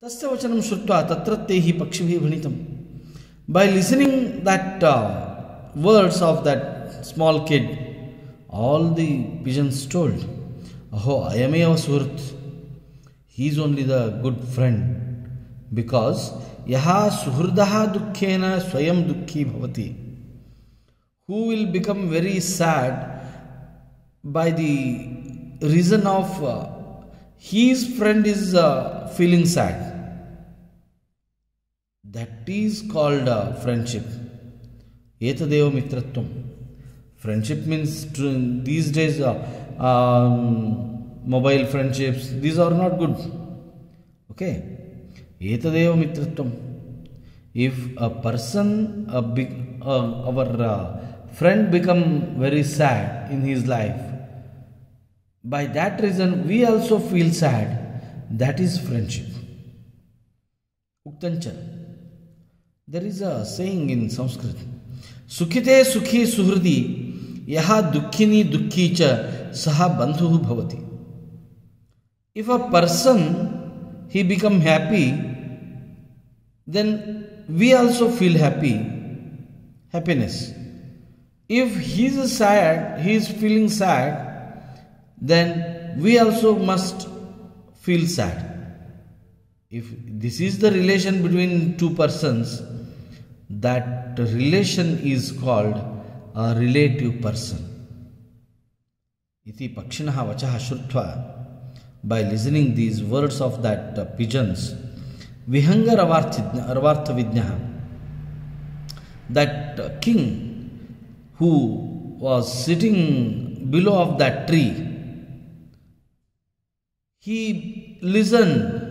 तस्य वचनं श्रुत्वा तत्रत्यैः पक्षिभिः भणितं. By listening that words of that small kid, all the pigeons told, "Aho, ayameva suhrt." He is only the good friend, because yaha suhrdaha dukkhena swayam dukhi bhavati. Who will become very sad by the reason of his friend is feeling sad. That is called friendship. Etadeva mitratvam. Friendship means these days mobile friendships, these are not good. Okay. Etadeva mitratvam. If a person, our friend become very sad in his life, by that reason we also feel sad. That is friendship. Uktancha. There is a saying in Sanskrit. Sukhite sukhi suhrdi yaha dukkhini dukhi cha saha bandhuhu bhavati. If a person, he become happy, then we also feel happiness. If he is sad, he is feeling sad, then we also must feel sad. If this is the relation between two persons, that relation is called a relative person. Iti pakshinaha vachaha shrutva. By listening these words of that pigeons, Vihangar Arvartha Vidnyaha, that king who was sitting below of that tree, he listened,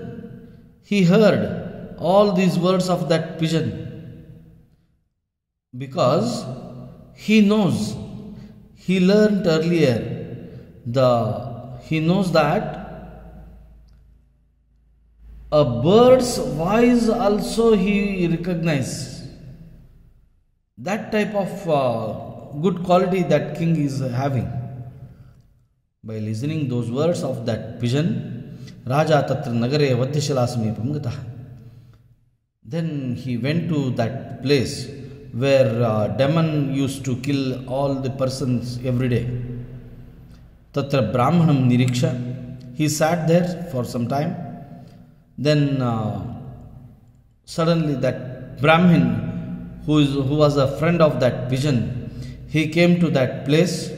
he heard all these words of that pigeon, because he knows, he learnt earlier, he knows that a bird's voice also he recognizes. That type of good quality that king is having. By listening those words of that pigeon, Raja Tatra Nagare Vadhyashala Samipam Gataha. Then he went to that place where demon used to kill all the persons every day. Tatra Brahmanam Niriksha. He sat there for some time. Then suddenly that Brahmin, who was a friend of that pigeon, he came to that place.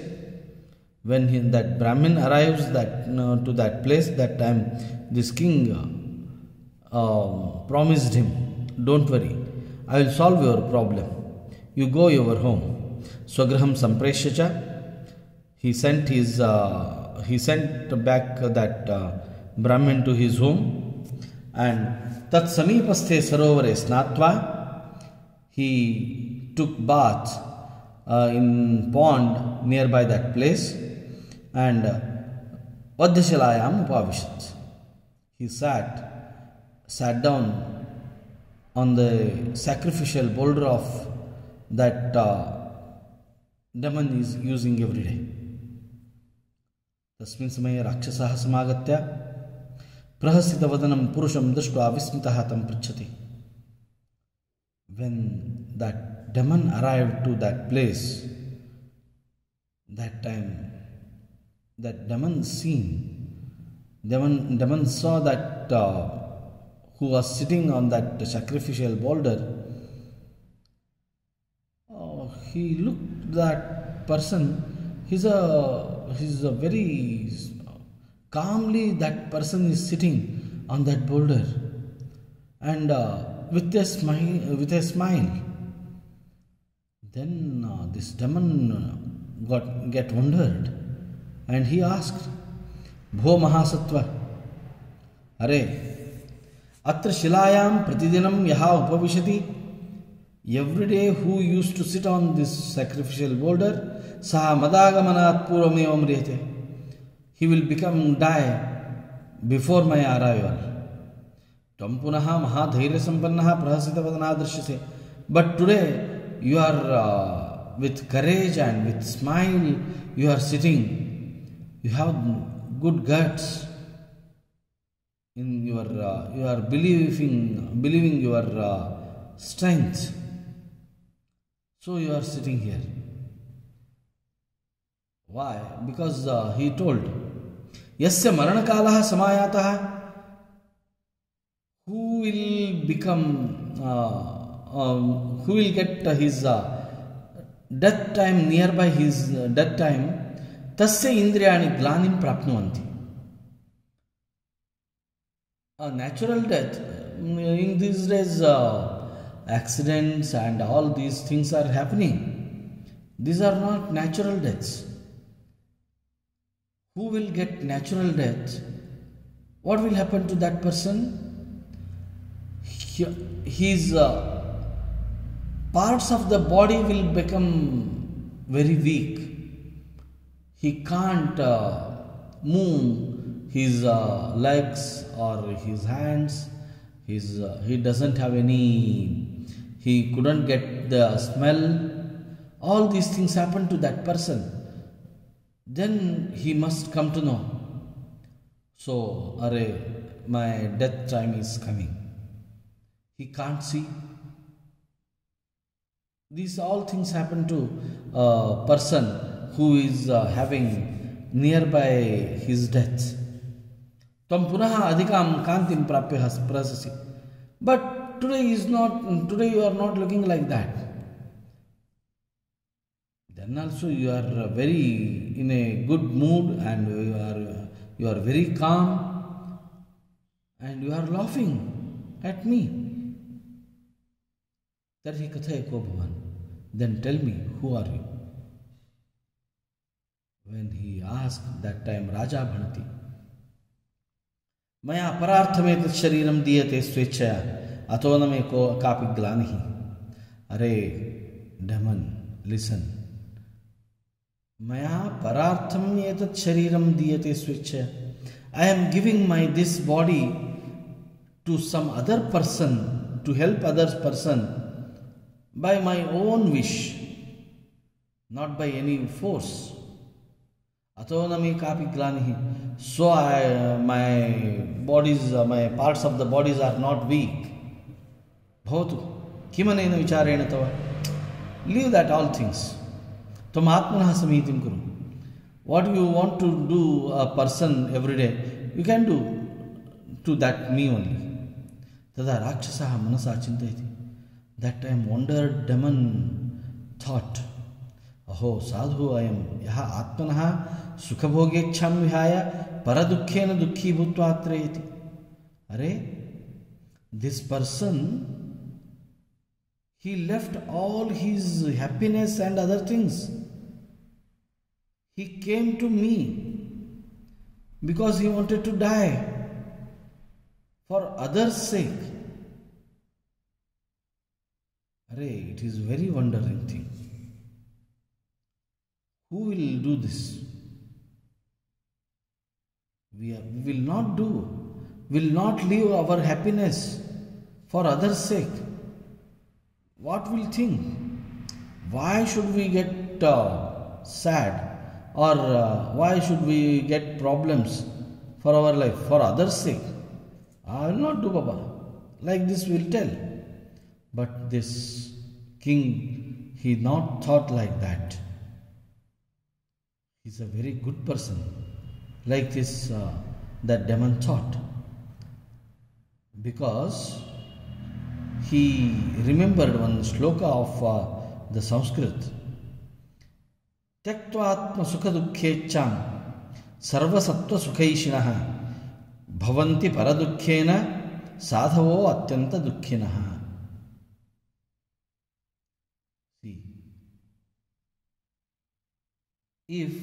When that Brahmin arrives to that place, that time this king promised him, "Don't worry, I will solve your problem. You go your home." Swagraham Sampreshyacha. He sent back that Brahmin to his home. And tat samipasthe sarovare snatva, he took bath in pond nearby that place, and Vadhyashalayam upavishat. He sat down on the sacrificial boulder of that demon is using every day. Tasmin samaye rakshasaha samagatya prahasita vadanam purusham drishtva vismitaha tam pritchati. When that demon arrived to that place, that time that demon saw that who was sitting on that sacrificial boulder. He looked that person. He's a very calmly that person is sitting on that boulder, and with a smile. Then this demon get wondered, and he asked, "Bho Mahasattva, Are, atra shilayam pratidinam yaha upavishati." Every day who used to sit on this sacrificial boulder, saha madagamanat purvamevam riyate. He will die before my arrival. Tam punaha mahadhairya sampannaha prahasita vadana drishyase. But today you are with courage and with smile, you are sitting. You have good guts. in your you are believing your strength. So you are sitting here. Why? Because he told, Yasya maranakalaha samayataha, who will become, who will get his death time, nearby his death time, tasya indriyani glanim prapnuvanti. A natural death, in these days accidents and all these things are happening. These are not natural deaths. Who will get natural death? What will happen to that person? His parts of the body will become very weak. He can't move his legs or his hands. He doesn't have any, he couldn't get the smell. All these things happen to that person. Then he must come to know. So, my death time is coming. He can't see. These all things happen to a person who is having nearby his death. Tam punaha adhikam kantim prapya prasasi. But today you are not looking like that. Then also you are very in a good mood and you are very calm and you are laughing at me. Tarhi kathay ko bhavan. Then tell me, who are you? When he asked that time, Raja Bhanati, Maya pararthamet shariram diyate swechaya atoname ko kapi glanihi. Are, demon, listen. Maya parartham etat shariram diyate swechaya. I am giving this body to some other person, to help other person, by my own wish, not by any force. Atonami kapi glanihi. So my parts of the bodies are not weak. Bhavatu. Kimanena vicharena tava. Leave that all things. Tam atmanaha samitim kuru. What you want to do a person every day, you can do to that me only. Tada rakshasaha manasa chintayati. That time wondered demon thought, Aho sadhu ayam yaha atmanaha sukhabhogecham vihaya paradukkhena dukkhi bhutva atrayati. Are, this person, he left all his happiness and other things. He came to me because he wanted to die for others' sake. It is very wondering thing. Who will do this? We will not do. Will not leave our happiness for others' sake. What will think? Why should we get sad? Or why should we get problems for our life? For others' sake. I will not do, Baba. Like this we will tell. But this king, he not thought like that. He is a very good person. Like this, that demon thought. Because he remembered one shloka of the Sanskrit. Tyaktva sukha dukkhecham sarva sattva sukhaishinaha bhavanti paradukkhena sadhavo atyanta dukkhinaha. See, if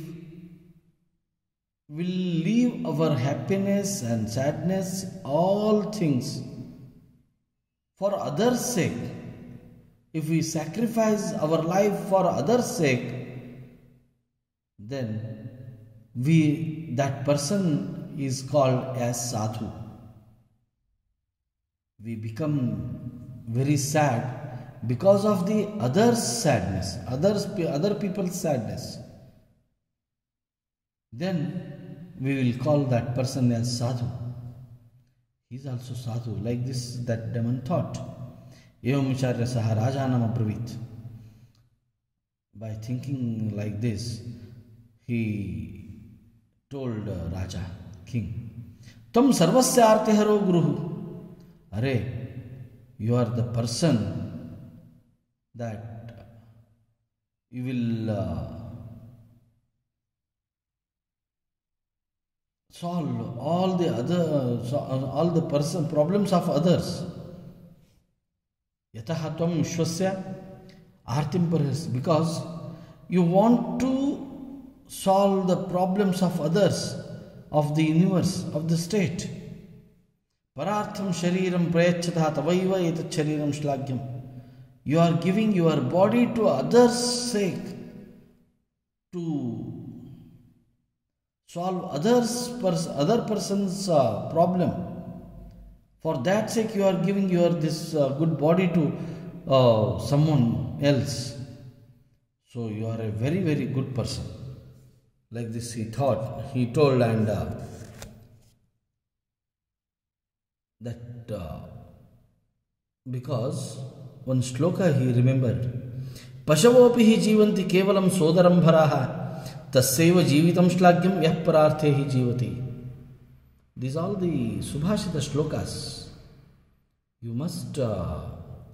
we'll leave our happiness and sadness, all things, for others' sake, if we sacrifice our life for others' sake, then that person is called as sadhu. We become very sad because of the others' sadness, other people's sadness. Then we will call that person as sadhu. He is also sadhu. Like this, that demon thought. Evam vicharya saha rajanam abravit. By thinking like this, he told Raja, king, Tam sarvasya artiharo guruhu. Are, you are the person that you will solve all the problems of others. Yataha tvam vishwasya artim parhas, because you want to solve the problems of others, of the universe, of the state. Parartham shariram prayachata tavaiva etat shariram shlagyam. You are giving your body to others' sake, to solve other person's problem. For that sake, you are giving this good body to someone else. So you are a very, very good person. Like this he told, and that because one shloka he remembered, Pashavopi hi jivanti kevalam sodaram bharaha tasseva jivitam shlagyam yah pararthe hi jivati. These are all the Subhashita shlokas. You must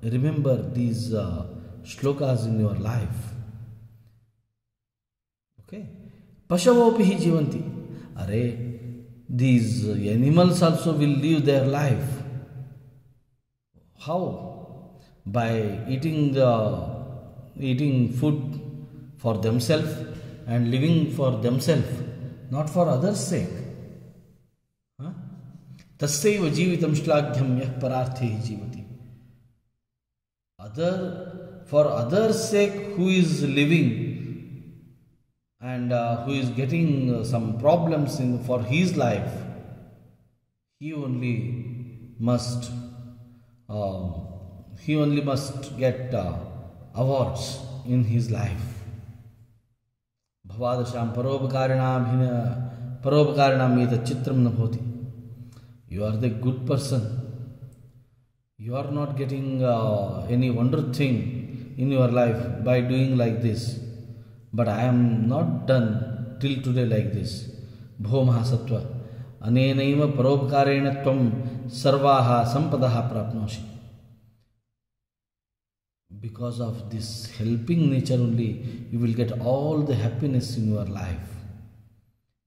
remember these shlokas in your life. Okay? Pashavopi hi jivanti. Are, these animals also will live their life. How? By eating food for themselves and living for themselves, not for others' sake. Tassaiva jivitam shlagyam yah pararthe jivati. For others' sake, who is living and who is getting some problems for his life, he only must get awards in his life. Bhavadasham paropakarinam etat chitram na bhavati. You are the good person. You are not getting any wonder thing in your life by doing like this. But I am not done till today like this. Bho Mahasattva. Anenaiva paropkarena tvam sarvaha sampadaha prapnosi. Because of this helping nature only, you will get all the happiness in your life.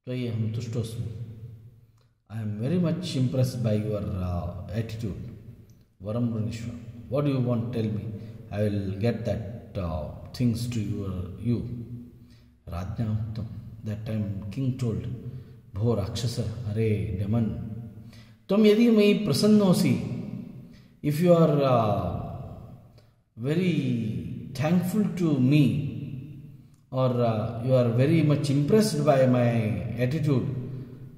Tvayaham tushtosmi. I am very much impressed by your attitude. Varam Ranishwa. What do you want? Tell me. I will get that things to you. Rajna Uttam. That time king told, Bho Rakshasa, Are, demon. Tvam yadi mai prasannosi. If you are very thankful to me, or you are very much impressed by my attitude,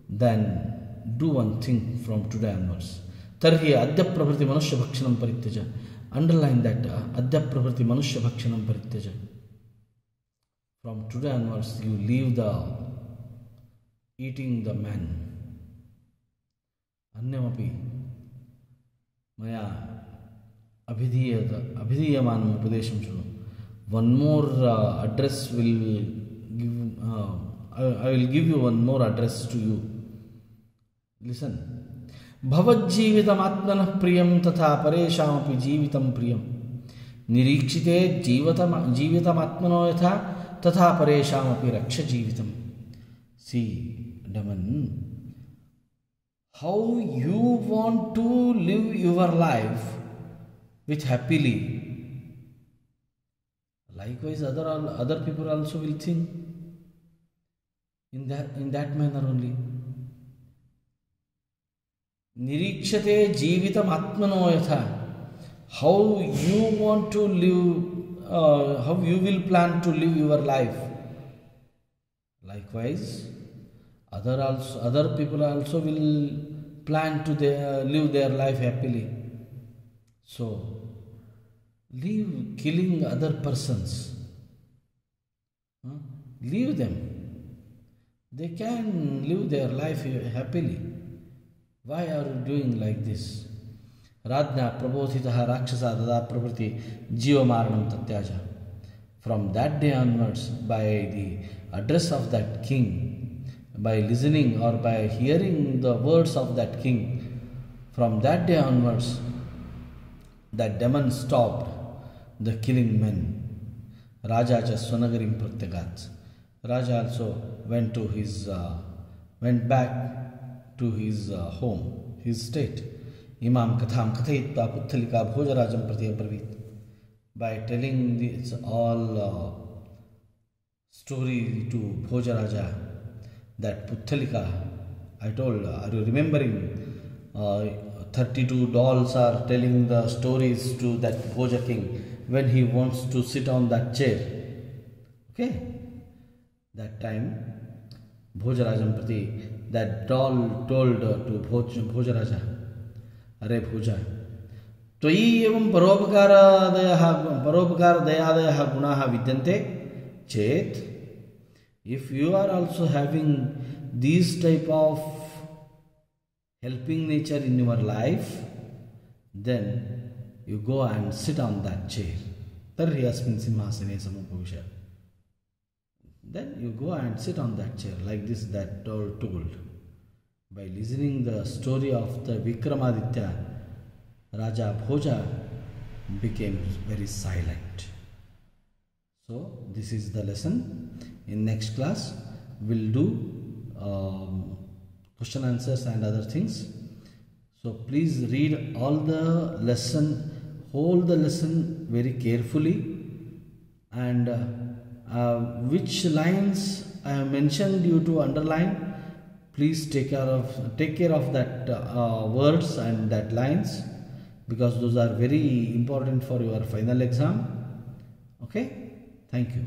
then do one thing from today onwards. Tarhi adya pravrti manusya bhakshanam parityaja. Underline that adya pravrti manusya bhakshanam parityaja. From today onwards, you leave the eating the man. Anyamapi maya abhidhiyamanam upadesham shunu. One more address will give. I will give you one more address to you. Listen. Bhavajjivitam atmanah priyam tatha pareshamapi jivitam priyam. Nirikshite jivitam atmano yatha tatha pareshamapi raksha jivitam. See, demon, how you want to live your life with happily. Likewise, other people also will think in that manner only. Nirikshate jivitam atmano yatha. How you want to live, how you will plan to live your life. Likewise, other people also will plan to live their life happily. So, leave killing other persons. Leave them. They can live their life happily. Why are you doing like this? Rajna prabodhitaha rakshasa dada pravriti jivamaranam tatyaja. From that day onwards, by the address of that king, by listening or by hearing the words of that king, from that day onwards, that demon stopped the killing men. Raja cha Swanagarim Pratyagat. Raja also went back to his home, his state. Imam Katham Kathayitva Puthalika Bhojarajam Pratya Pravit. By telling this all story to Bhojaraja, that Puthalika, I told, are you remembering? 32 dolls are telling the stories to that Bhoja king when he wants to sit on that chair. Okay? That time, Bhojarajam Prati, that doll told to Bhojaraja, Are Bhoja, Twai evam paropakara dayadayaha gunaha vidyante chet. If you are also having these type of helping nature in your life, then you go and sit on that chair. Tarhi asmin simhasane samupavisha. Then you go and sit on that chair like this, that doll told. By listening the story of the Vikramaditya, Raja Bhoja became very silent. So this is the lesson. In next class, we'll do question answers and other things. So please read all the lesson, hold the lesson very carefully, and which lines I have mentioned you to underline, please take care of that words and that lines, because those are very important for your final exam. Okay, thank you.